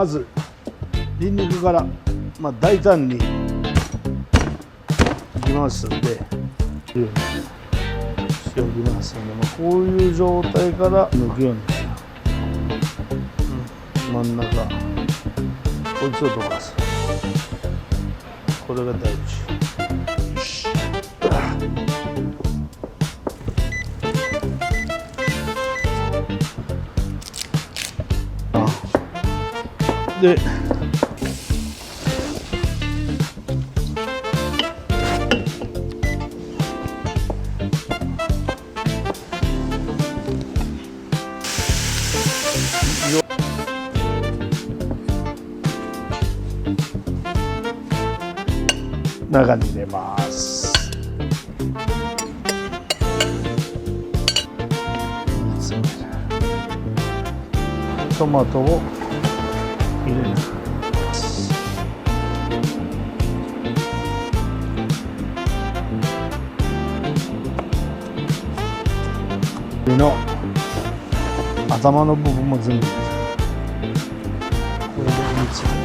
まずニンニクから、大胆にいきますんで、しておきますので、こういう状態から抜くようにですよ、真ん中こいつを溶かす、これが大事。で中に入れます。トマトを入れます。の頭の部分も全部これで煮詰める。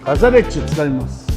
カサレッチを使います。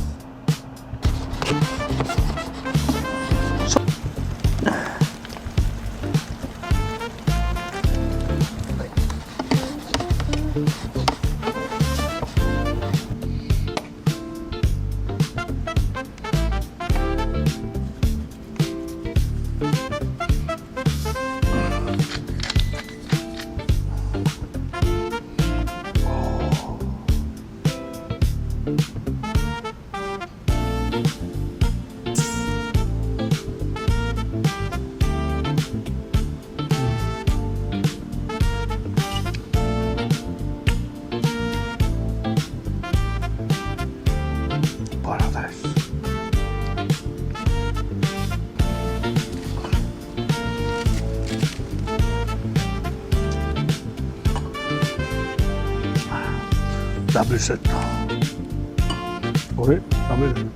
ダブルセット。これ食べる？